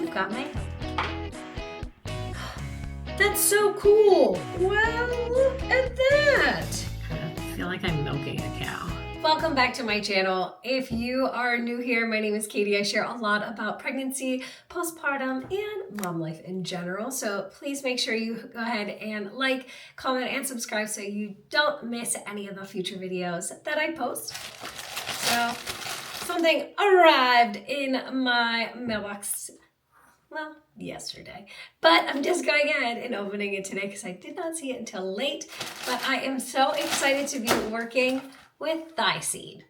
you've got mail. That's so cool. Wow, look at that. I feel like I'm milking a cow. Welcome back to my channel. If you are new here, my name is Katie. I share a lot about pregnancy, postpartum, and mom life in general. So please make sure you go ahead and like, comment, and subscribe so you don't miss any of the future videos that I post. So something arrived in my mailbox, well, yesterday, but I'm just going ahead and opening it today because I did not see it until late. But I am so excited to be working with Thyseed.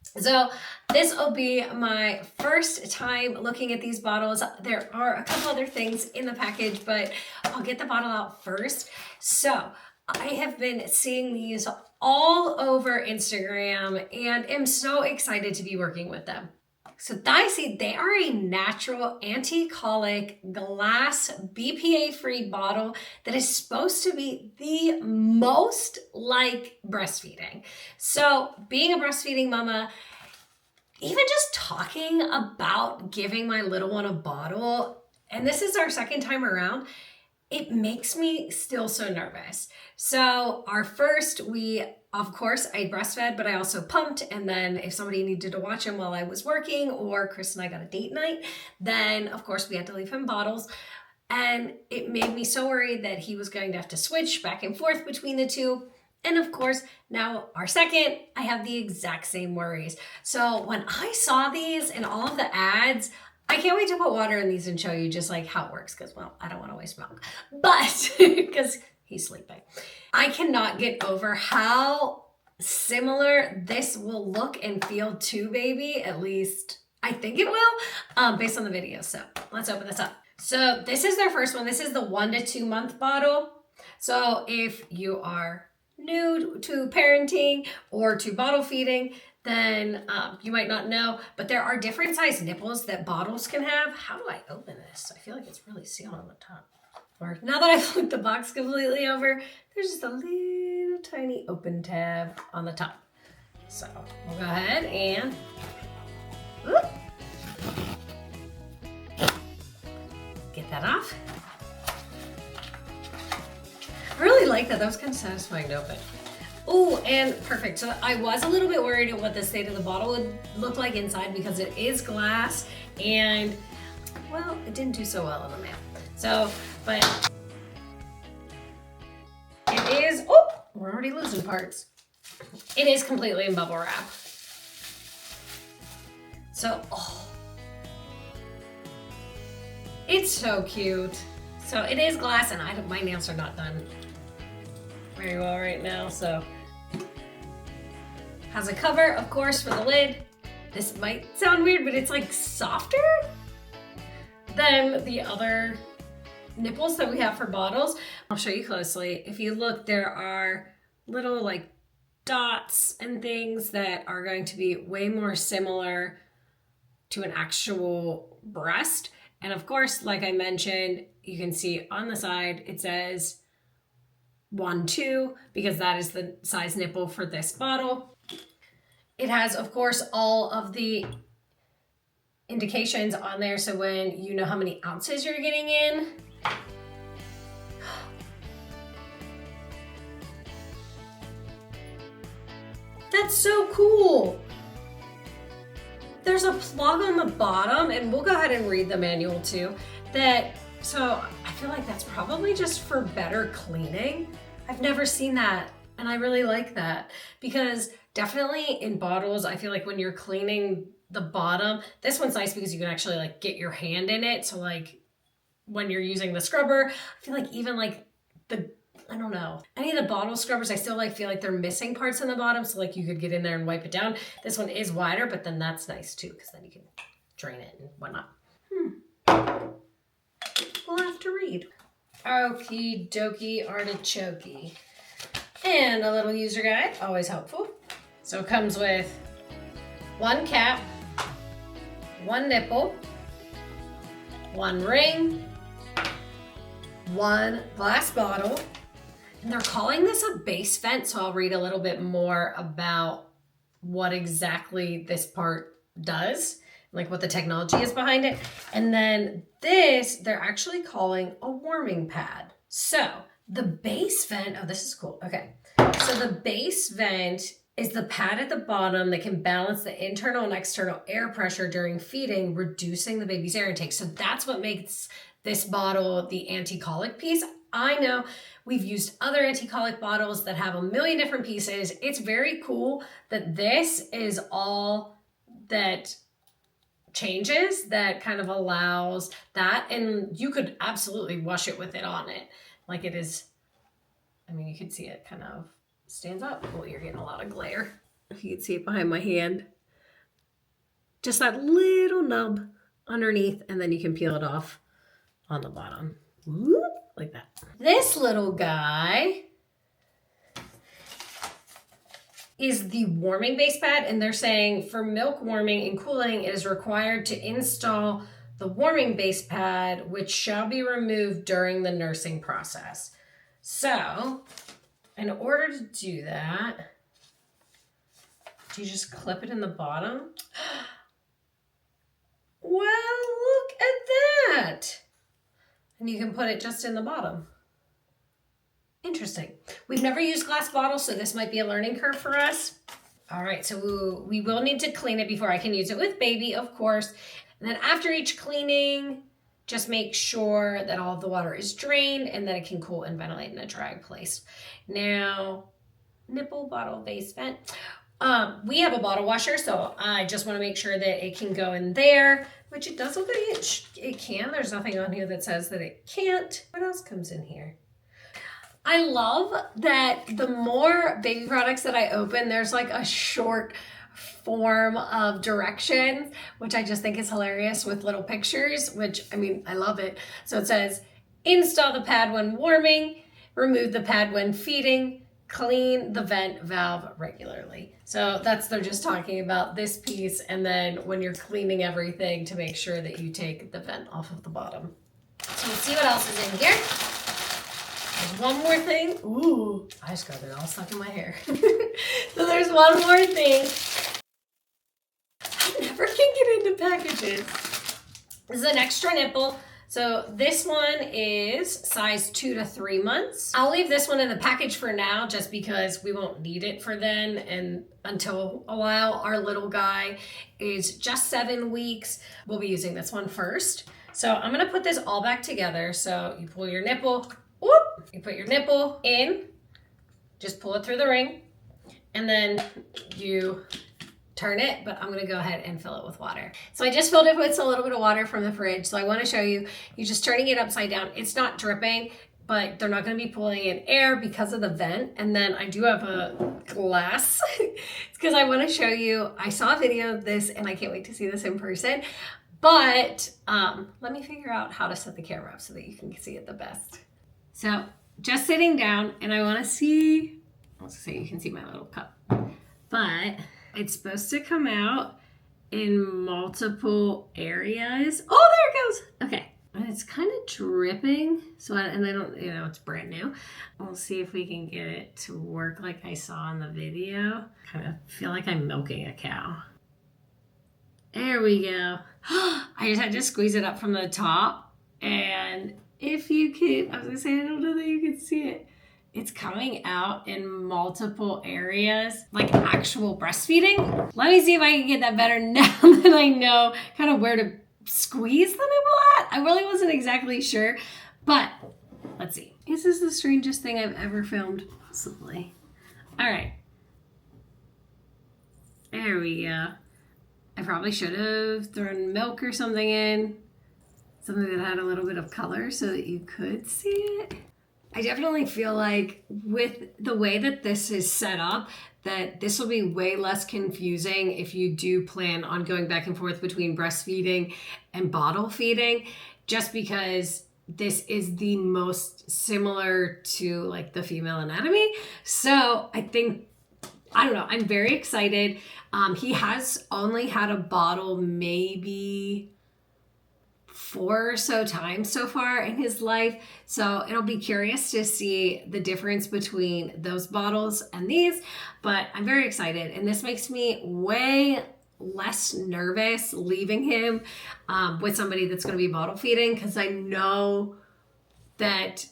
So this will be my first time looking at these bottles. There are a couple other things in the package, but I'll get the bottle out first. So I have been seeing these all over Instagram and am so excited to be working with them. So Thyseed, they are a natural anti-colic glass BPA-free bottle that is supposed to be the most like breastfeeding. So being a breastfeeding mama, even just talking about giving my little one a bottle, and this is our second time around, it makes me still so nervous. So our first, of course, I breastfed, but I also pumped. And then if somebody needed to watch him while I was working, or Chris and I got a date night, then of course we had to leave him bottles. And it made me so worried that he was going to have to switch back and forth between the two. And of course, now our second, I have the exact same worries. So when I saw these in all of the ads, I can't wait to put water in these and show you just like how it works because, well, I don't want to waste milk, but because he's sleeping. I cannot get over how similar this will look and feel to baby. At least I think it will, based on the video. So let's open this up. So this is their first one. This is the 1 to 2 month bottle. So if you are new to parenting or to bottle feeding, then you might not know, but there are different size nipples that bottles can have. How do I open this? I feel like it's really sealed on the top. Or now that I've flipped the box completely over, there's just a little tiny open tab on the top. So we'll go ahead and get that off. I really like that. That was kind of satisfying to open. Oh, and perfect. So I was a little bit worried at what the state of the bottle would look like inside because it is glass and, well, it didn't do so well in the mail. So, but it is, oh, we're already losing parts. It is completely in bubble wrap. So, oh, it's so cute. So it is glass and my nails are not done very well right now, so. Has a cover, of course, for the lid. This might sound weird, but it's like softer than the other nipples that we have for bottles. I'll show you closely. If you look, there are little like dots and things that are going to be way more similar to an actual breast. And of course, like I mentioned, you can see on the side, it says 1-2 because that is the size nipple for this bottle. It has, of course, all of the indications on there. So when you know how many ounces you're getting in. That's so cool. There's a plug on the bottom, and we'll go ahead and read the manual too. So I feel like that's probably just for better cleaning. I've never seen that, and I really like that because definitely in bottles, I feel like when you're cleaning the bottom, this one's nice because you can actually like get your hand in it. So like when you're using the scrubber, I feel like even like I don't know, any of the bottle scrubbers, I still feel like they're missing parts in the bottom. So like you could get in there and wipe it down. This one is wider, but then that's nice too because then you can drain it and whatnot. We'll have to read. Okie dokie artichoke. And a little user guide, always helpful. So it comes with 1 cap, 1 nipple, 1 ring, 1 glass bottle, and they're calling this a base vent, so I'll read a little bit more about what exactly this part does. like what the technology is behind it. And then this, they're actually calling a warming pad. So the base vent, oh, this is cool. Okay. So the base vent is the pad at the bottom that can balance the internal and external air pressure during feeding, reducing the baby's air intake. So that's what makes this bottle the anti-colic piece. I know we've used other anti-colic bottles that have a million different pieces. It's very cool that this is all that changes, that kind of allows that. And you could absolutely wash it with it on it. Like it is, I mean, you can see it kind of stands up. Oh, you're getting a lot of glare. If you can see it behind my hand. Just that little nub underneath, and then you can peel it off on the bottom. Whoop, like that. This little guy is the warming base pad, and they're saying for milk warming and cooling, it is required to install the warming base pad, which shall be removed during the nursing process. So, in order to do that, do you just clip it in the bottom? Well, look at that. And you can put it just in the bottom. Interesting. We've never used glass bottles, so this might be a learning curve for us. All right, so we will need to clean it before I can use it with baby, of course. And then after each cleaning, just make sure that all of the water is drained and that it can cool and ventilate in a dry place. Now, nipple bottle base vent. We have a bottle washer, so I just want to make sure that it can go in there, which it does look like it can. There's nothing on here that says that it can't. What else comes in here? I love that the more baby products that I open, there's like a short form of directions, which I just think is hilarious with little pictures, which, I mean, I love it. So it says, install the pad when warming, remove the pad when feeding, clean the vent valve regularly. So they're just talking about this piece, and then when you're cleaning everything to make sure that you take the vent off of the bottom. So let's see what else is in here. There's one more thing. Ooh, I just got it all stuck in my hair. So there's one more thing. I never can get into packages. This is an extra nipple. So this one is size 2 to 3 months. I'll leave this one in the package for now just because we won't need it for then and until a while. Our little guy is just 7 weeks. We'll be using this one first. So I'm gonna put this all back together. So you pull your nipple, whoop, you put your nipple in, just pull it through the ring, and then you turn it, but I'm gonna go ahead and fill it with water. So I just filled it with a little bit of water from the fridge. So I wanna show you, you're just turning it upside down. It's not dripping, but they're not gonna be pulling in air because of the vent. And then I do have a glass. It's because I wanna show you, I saw a video of this and I can't wait to see this in person. But let me figure out how to set the camera up so that you can see it the best. So just sitting down, and I wanna see, let's see, you can see my little cup, but it's supposed to come out in multiple areas. Oh, there it goes. Okay. And it's kind of dripping. So, and I don't, you know, it's brand new. We'll see if we can get it to work like I saw in the video. Kind of feel like I'm milking a cow. There we go. I just had to squeeze it up from the top. And if you can, I was gonna say, I don't know that you can see it. It's coming out in multiple areas, like actual breastfeeding. Let me see if I can get that better now that I know kind of where to squeeze the nipple at. I really wasn't exactly sure, but let's see. This is the strangest thing I've ever filmed, possibly. All right. There we go. I probably should have thrown milk or something in, something that had a little bit of color so that you could see it. I definitely feel like with the way that this is set up, that this will be way less confusing if you do plan on going back and forth between breastfeeding and bottle feeding, just because this is the most similar to like the female anatomy. So I think, I don't know, I'm very excited. He has only had a bottle maybe 4 or so times so far in his life. So it'll be curious to see the difference between those bottles and these, but I'm very excited. And this makes me way less nervous leaving him with somebody that's going to be bottle feeding, because I know that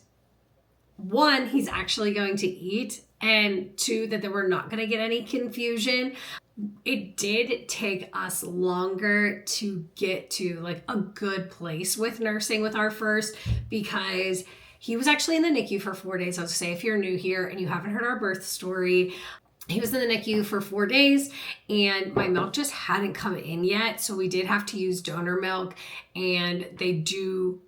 one, he's actually going to eat, and two, that we're not going to get any confusion. It did take us longer to get to like a good place with nursing with our first, because he was actually in the NICU for 4 days. I'll say, if you're new here and you haven't heard our birth story, he was in the NICU for 4 days and my milk just hadn't come in yet. So we did have to use donor milk, and they do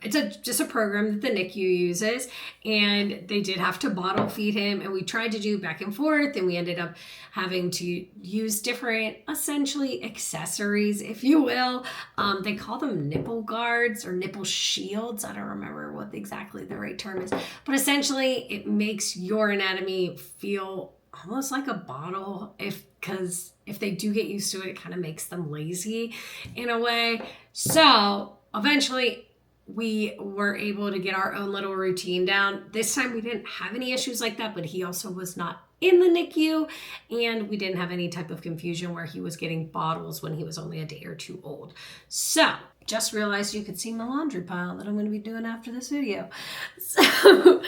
it's just a program that the NICU uses, and they did have to bottle feed him, and we tried to do back and forth, and we ended up having to use different, essentially, accessories, if you will. They call them nipple guards or nipple shields. I don't remember what exactly the right term is, but essentially it makes your anatomy feel almost like a bottle, because if they do get used to it, it kind of makes them lazy in a way. So eventually we were able to get our own little routine down. This time we didn't have any issues like that, but he also was not in the NICU, and we didn't have any type of confusion where he was getting bottles when he was only a day or two old. So just realized you could see my laundry pile that I'm going to be doing after this video. So,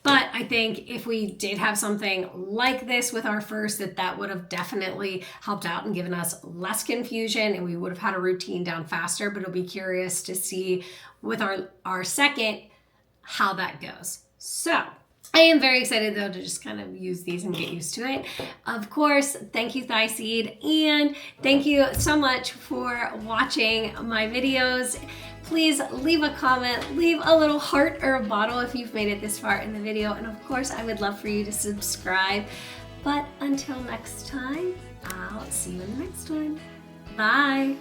but I think if we did have something like this with our first, that would have definitely helped out and given us less confusion, and we would have had a routine down faster. But it'll be curious to see with our second how that goes. So I am very excited though to just kind of use these and get used to it. Of course, thank you Thyseed, and thank you so much for watching my videos. Please leave a comment, leave a little heart or a bottle if you've made it this far in the video. And of course, I would love for you to subscribe. But until next time, I'll see you in the next one. Bye.